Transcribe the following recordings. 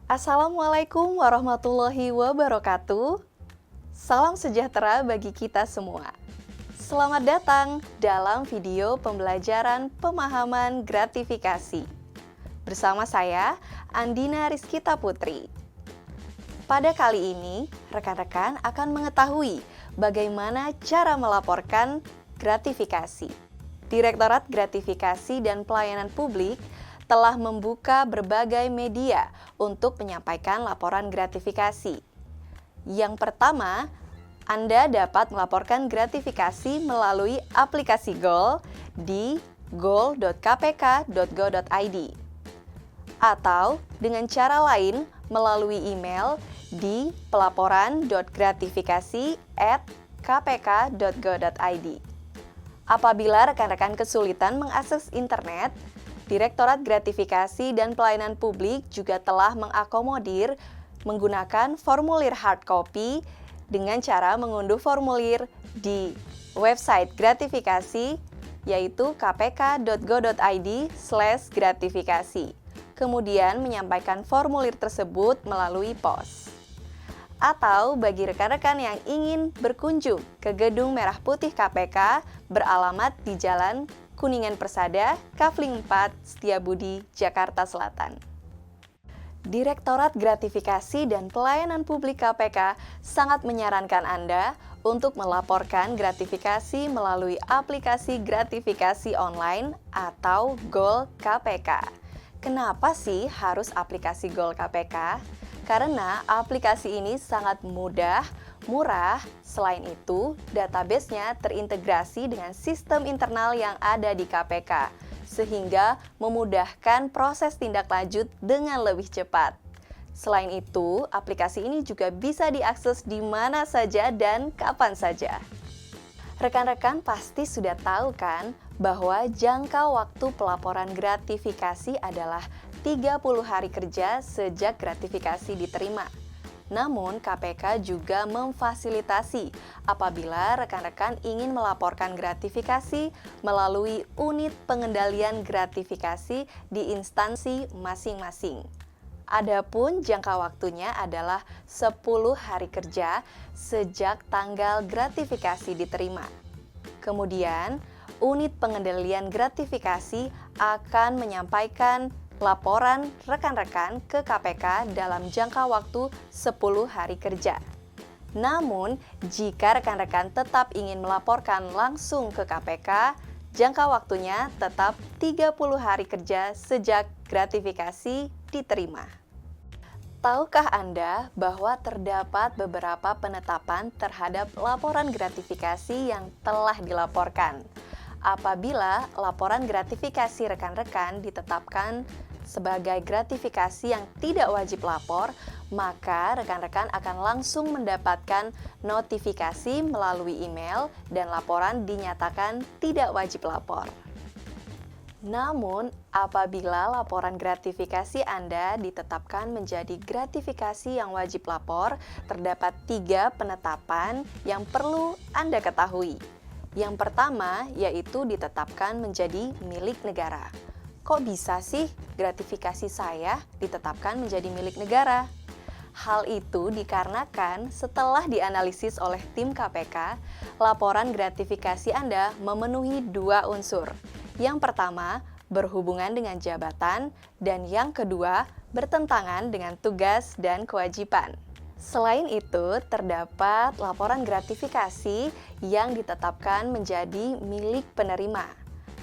Assalamualaikum warahmatullahi wabarakatuh. Salam sejahtera bagi kita semua. Selamat datang dalam video pembelajaran pemahaman gratifikasi. Bersama saya, Andina Rizkita Putri. Pada kali ini, rekan-rekan akan mengetahui bagaimana cara melaporkan gratifikasi. Direktorat Gratifikasi dan Pelayanan Publik telah membuka berbagai media untuk menyampaikan laporan gratifikasi. Yang pertama, Anda dapat melaporkan gratifikasi melalui aplikasi Goal di goal.kpk.go.id atau dengan cara lain melalui email di pelaporan.gratifikasi@kpk.go.id. Apabila rekan-rekan kesulitan mengakses internet, Direktorat Gratifikasi dan Pelayanan Publik juga telah mengakomodir menggunakan formulir hard copy dengan cara mengunduh formulir di website gratifikasi yaitu kpk.go.id/gratifikasi. Kemudian menyampaikan formulir tersebut melalui pos. Atau bagi rekan-rekan yang ingin berkunjung ke Gedung Merah Putih KPK beralamat di Jalan Kuningan Persada, Kafling 4, Setiabudi, Jakarta Selatan. Direktorat Gratifikasi dan Pelayanan Publik KPK sangat menyarankan Anda untuk melaporkan gratifikasi melalui aplikasi gratifikasi online atau Goal KPK. Kenapa sih harus aplikasi Goal KPK? Karena aplikasi ini sangat mudah, murah, selain itu database-nya terintegrasi dengan sistem internal yang ada di KPK, sehingga memudahkan proses tindak lanjut dengan lebih cepat. Selain itu, aplikasi ini juga bisa diakses di mana saja dan kapan saja. Rekan-rekan pasti sudah tahu kan bahwa jangka waktu pelaporan gratifikasi adalah 30 hari kerja sejak gratifikasi diterima. Namun, KPK juga memfasilitasi apabila rekan-rekan ingin melaporkan gratifikasi melalui unit pengendalian gratifikasi di instansi masing-masing. Adapun jangka waktunya adalah 10 hari kerja sejak tanggal gratifikasi diterima. Kemudian, unit pengendalian gratifikasi akan menyampaikan laporan rekan-rekan ke KPK dalam jangka waktu 10 hari kerja. Namun, jika rekan-rekan tetap ingin melaporkan langsung ke KPK, jangka waktunya tetap 30 hari kerja sejak gratifikasi diterima. Tahukah Anda bahwa terdapat beberapa penetapan terhadap laporan gratifikasi yang telah dilaporkan? Apabila laporan gratifikasi rekan-rekan ditetapkan sebagai gratifikasi yang tidak wajib lapor, maka rekan-rekan akan langsung mendapatkan notifikasi melalui email dan laporan dinyatakan tidak wajib lapor. Namun, apabila laporan gratifikasi Anda ditetapkan menjadi gratifikasi yang wajib lapor, terdapat 3 penetapan yang perlu Anda ketahui. Yang pertama, yaitu ditetapkan menjadi milik negara. Kok bisa sih gratifikasi saya ditetapkan menjadi milik negara? Hal itu dikarenakan setelah dianalisis oleh tim KPK, laporan gratifikasi Anda memenuhi 2 unsur. Yang pertama, berhubungan dengan jabatan, dan yang kedua, bertentangan dengan tugas dan kewajiban. Selain itu, terdapat laporan gratifikasi yang ditetapkan menjadi milik penerima.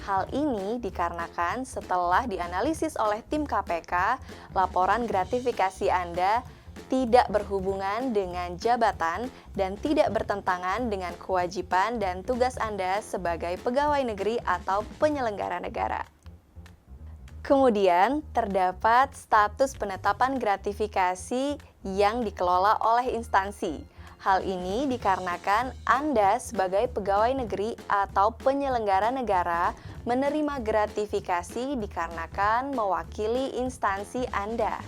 Hal ini dikarenakan setelah dianalisis oleh tim KPK, laporan gratifikasi Anda tidak berhubungan dengan jabatan dan tidak bertentangan dengan kewajiban dan tugas Anda sebagai pegawai negeri atau penyelenggara negara. Kemudian, terdapat status penetapan gratifikasi yang dikelola oleh instansi. Hal ini dikarenakan Anda sebagai pegawai negeri atau penyelenggara negara menerima gratifikasi dikarenakan mewakili instansi Anda,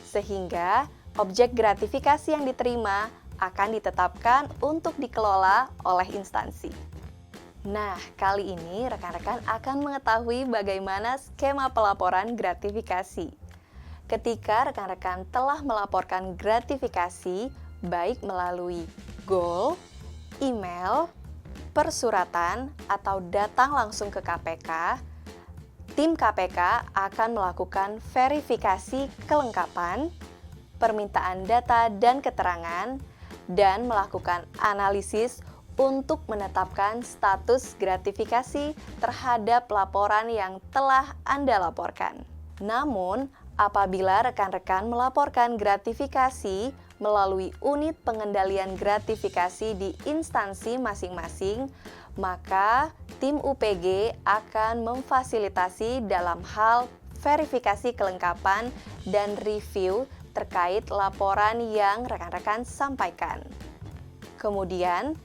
sehingga objek gratifikasi yang diterima akan ditetapkan untuk dikelola oleh instansi. Nah, kali ini rekan-rekan akan mengetahui bagaimana skema pelaporan gratifikasi. ketika rekan-rekan telah melaporkan gratifikasi baik melalui GOL, email, persuratan, atau datang langsung ke KPK, tim KPK akan melakukan verifikasi kelengkapan, permintaan data dan keterangan, dan melakukan analisis untuk menetapkan status gratifikasi terhadap laporan yang telah Anda laporkan. Namun, apabila rekan-rekan melaporkan gratifikasi melalui unit pengendalian gratifikasi di instansi masing-masing, maka tim UPG akan memfasilitasi dalam hal verifikasi kelengkapan dan review terkait laporan yang rekan-rekan sampaikan. Kemudian,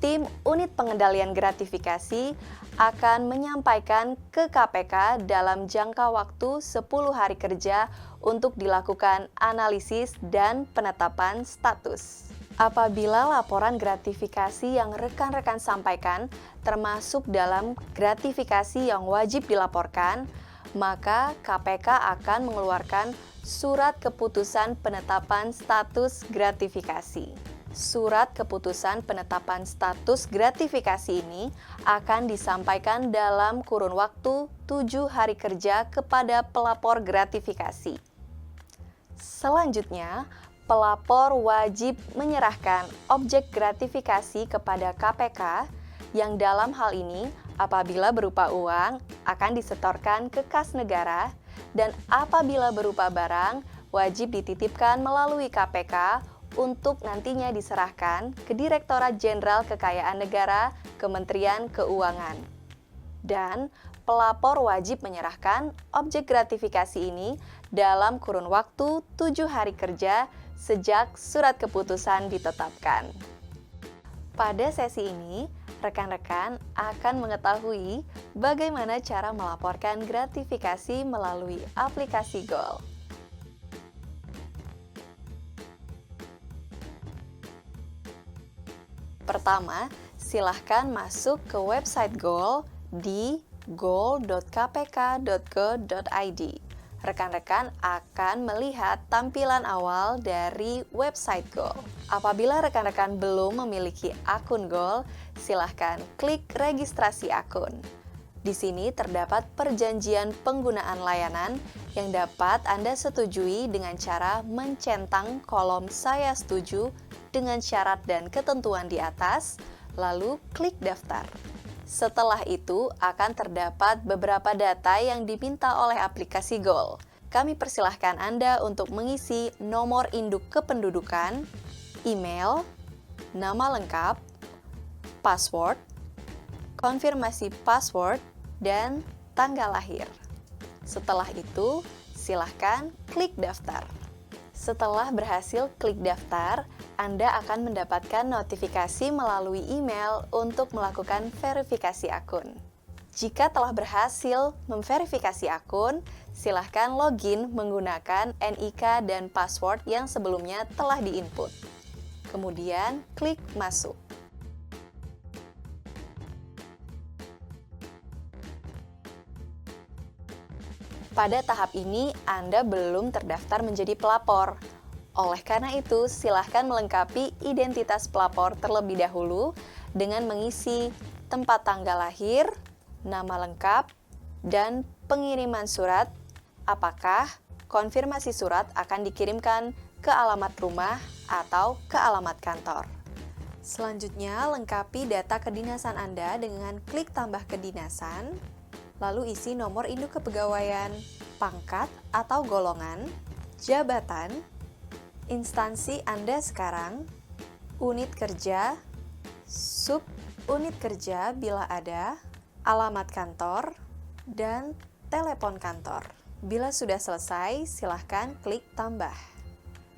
tim unit pengendalian gratifikasi akan menyampaikan ke KPK dalam jangka waktu 10 hari kerja untuk dilakukan analisis dan penetapan status. Apabila laporan gratifikasi yang rekan-rekan sampaikan termasuk dalam gratifikasi yang wajib dilaporkan, maka KPK akan mengeluarkan surat keputusan penetapan status gratifikasi. Surat keputusan penetapan status gratifikasi ini akan disampaikan dalam kurun waktu 7 hari kerja kepada pelapor gratifikasi. Selanjutnya, pelapor wajib menyerahkan objek gratifikasi kepada KPK yang dalam hal ini apabila berupa uang akan disetorkan ke kas negara dan apabila berupa barang wajib dititipkan melalui KPK untuk nantinya diserahkan ke Direktorat Jenderal Kekayaan Negara, Kementerian Keuangan. Dan pelapor wajib menyerahkan objek gratifikasi ini dalam kurun waktu 7 hari kerja sejak surat keputusan ditetapkan. Pada sesi ini, rekan-rekan akan mengetahui bagaimana cara melaporkan gratifikasi melalui aplikasi GOL. Pertama, silahkan masuk ke website GOL di gol.kpk.go.id. Rekan-rekan akan melihat tampilan awal dari website GOL. Apabila rekan-rekan belum memiliki akun GOL, silahkan klik registrasi akun. Di sini terdapat perjanjian penggunaan layanan yang dapat Anda setujui dengan cara mencentang kolom "Saya setuju" dengan syarat dan ketentuan di atas, lalu klik daftar. Setelah itu akan terdapat beberapa data yang diminta oleh aplikasi GOL. Kami persilahkan Anda untuk mengisi nomor induk kependudukan, email, nama lengkap, password, konfirmasi password, dan tanggal lahir. Setelah itu, silahkan klik daftar. Setelah berhasil klik daftar, Anda akan mendapatkan notifikasi melalui email untuk melakukan verifikasi akun. Jika telah berhasil memverifikasi akun, silahkan login menggunakan NIK dan password yang sebelumnya telah diinput. Kemudian, klik masuk. Pada tahap ini, Anda belum terdaftar menjadi pelapor. Oleh karena itu, silahkan melengkapi identitas pelapor terlebih dahulu dengan mengisi tempat tanggal lahir, nama lengkap, dan pengiriman surat. Apakah konfirmasi surat akan dikirimkan ke alamat rumah atau ke alamat kantor. Selanjutnya, lengkapi data kedinasan Anda dengan klik tambah kedinasan, lalu isi nomor induk kepegawaian, pangkat atau golongan, jabatan, instansi Anda sekarang, unit kerja, sub unit kerja bila ada, alamat kantor, dan telepon kantor. Bila sudah selesai, silahkan klik tambah.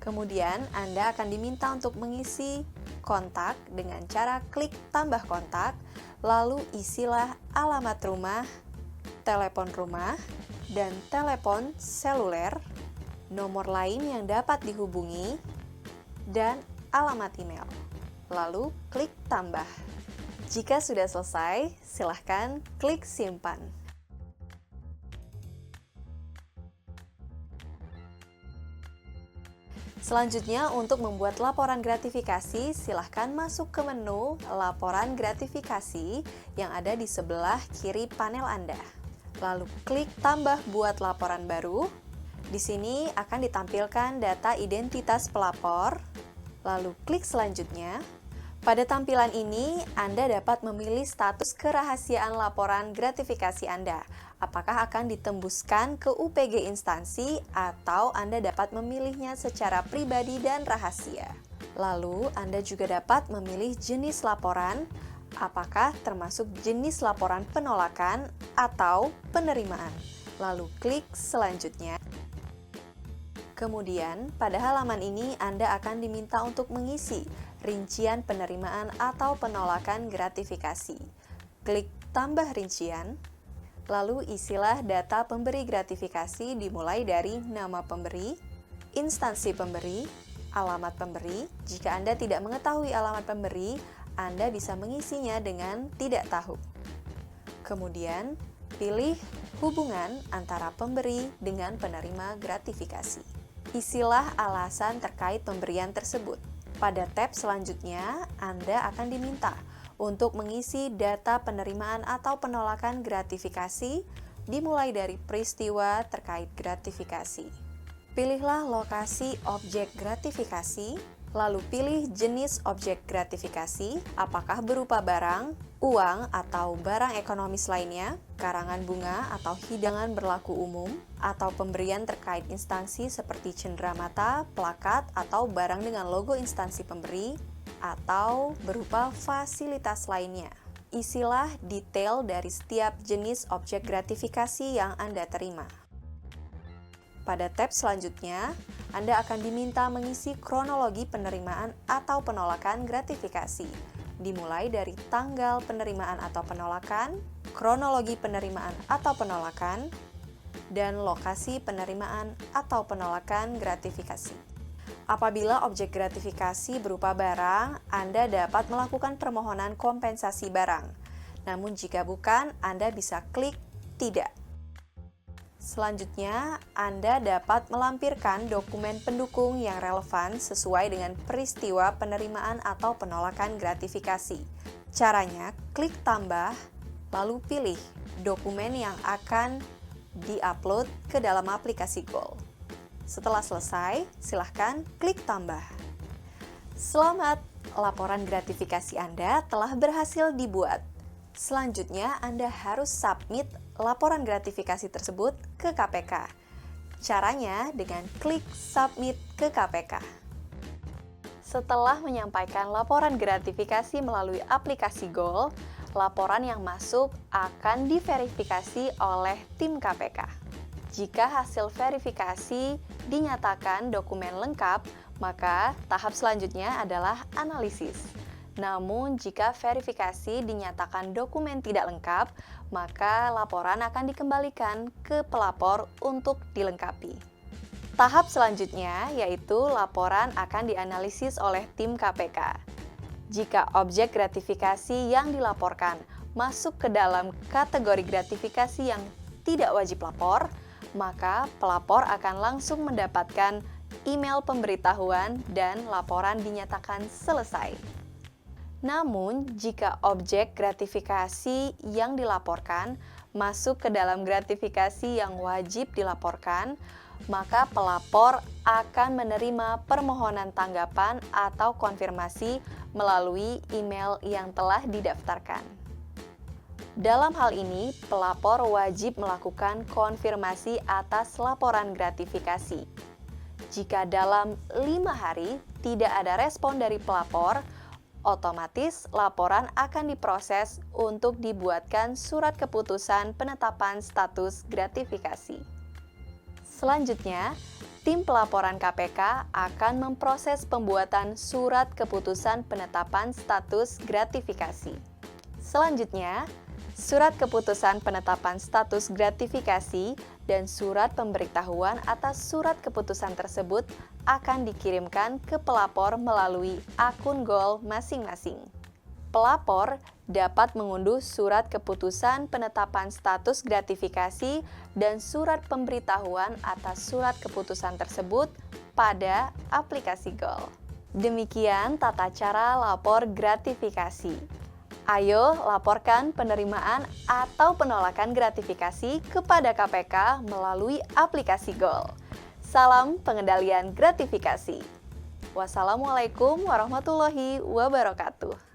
Kemudian Anda akan diminta untuk mengisi kontak dengan cara klik tambah kontak, lalu isilah alamat rumah, telepon rumah, dan telepon seluler, nomor lain yang dapat dihubungi, dan alamat email. Lalu klik tambah. Jika sudah selesai, silahkan klik simpan. Selanjutnya, untuk membuat laporan gratifikasi, silahkan masuk ke menu Laporan Gratifikasi yang ada di sebelah kiri panel Anda. Lalu klik Tambah Buat Laporan Baru. Di sini akan ditampilkan data identitas pelapor. Lalu klik Selanjutnya. Pada tampilan ini, Anda dapat memilih status kerahasiaan laporan gratifikasi Anda. Apakah akan ditembuskan ke UPG instansi atau Anda dapat memilihnya secara pribadi dan rahasia. Lalu, Anda juga dapat memilih jenis laporan, apakah termasuk jenis laporan penolakan atau penerimaan. Lalu klik Selanjutnya. Kemudian, pada halaman ini Anda akan diminta untuk mengisi rincian penerimaan atau penolakan gratifikasi. Klik Tambah Rincian, lalu isilah data pemberi gratifikasi dimulai dari nama pemberi, instansi pemberi, alamat pemberi. Jika Anda tidak mengetahui alamat pemberi, Anda bisa mengisinya dengan tidak tahu. Kemudian, pilih hubungan antara pemberi dengan penerima gratifikasi. Isilah alasan terkait pemberian tersebut. Pada tab selanjutnya, Anda akan diminta untuk mengisi data penerimaan atau penolakan gratifikasi dimulai dari peristiwa terkait gratifikasi. Pilihlah lokasi objek gratifikasi, lalu pilih jenis objek gratifikasi, apakah berupa barang, uang atau barang ekonomis lainnya, karangan bunga atau hidangan berlaku umum, atau pemberian terkait instansi seperti cenderamata, plakat, atau barang dengan logo instansi pemberi, atau berupa fasilitas lainnya. Isilah detail dari setiap jenis objek gratifikasi yang Anda terima. Pada tab selanjutnya, Anda akan diminta mengisi kronologi penerimaan atau penolakan gratifikasi, dimulai dari tanggal penerimaan atau penolakan, kronologi penerimaan atau penolakan, dan lokasi penerimaan atau penolakan gratifikasi. Apabila objek gratifikasi berupa barang, Anda dapat melakukan permohonan kompensasi barang. Namun jika bukan, Anda bisa klik tidak. Selanjutnya, Anda dapat melampirkan dokumen pendukung yang relevan sesuai dengan peristiwa penerimaan atau penolakan gratifikasi. Caranya, klik tambah, lalu pilih dokumen yang akan di-upload ke dalam aplikasi Goal. Setelah selesai, silahkan klik tambah. Selamat, laporan gratifikasi Anda telah berhasil dibuat. Selanjutnya, Anda harus submit laporan gratifikasi tersebut ke KPK. Caranya dengan klik Submit ke KPK. Setelah menyampaikan laporan gratifikasi melalui aplikasi Goal, laporan yang masuk akan diverifikasi oleh tim KPK. Jika hasil verifikasi dinyatakan dokumen lengkap, maka tahap selanjutnya adalah analisis. Namun, jika verifikasi dinyatakan dokumen tidak lengkap, maka laporan akan dikembalikan ke pelapor untuk dilengkapi. Tahap selanjutnya yaitu laporan akan dianalisis oleh tim KPK. Jika objek gratifikasi yang dilaporkan masuk ke dalam kategori gratifikasi yang tidak wajib lapor, maka pelapor akan langsung mendapatkan email pemberitahuan dan laporan dinyatakan selesai. Namun, jika objek gratifikasi yang dilaporkan masuk ke dalam gratifikasi yang wajib dilaporkan, maka pelapor akan menerima permohonan tanggapan atau konfirmasi melalui email yang telah didaftarkan. Dalam hal ini, pelapor wajib melakukan konfirmasi atas laporan gratifikasi. Jika dalam 5 hari tidak ada respon dari pelapor, otomatis laporan akan diproses untuk dibuatkan surat keputusan penetapan status gratifikasi. Selanjutnya, tim pelaporan KPK akan memproses pembuatan surat keputusan penetapan status gratifikasi. Selanjutnya, surat keputusan penetapan status gratifikasi dan surat pemberitahuan atas surat keputusan tersebut akan dikirimkan ke pelapor melalui akun Goal masing-masing. pelapor dapat mengunduh surat keputusan penetapan status gratifikasi dan surat pemberitahuan atas surat keputusan tersebut pada aplikasi GOL. Demikian tata cara lapor gratifikasi. Ayo laporkan penerimaan atau penolakan gratifikasi kepada KPK melalui aplikasi GOL. Salam pengendalian gratifikasi. Wassalamualaikum warahmatullahi wabarakatuh.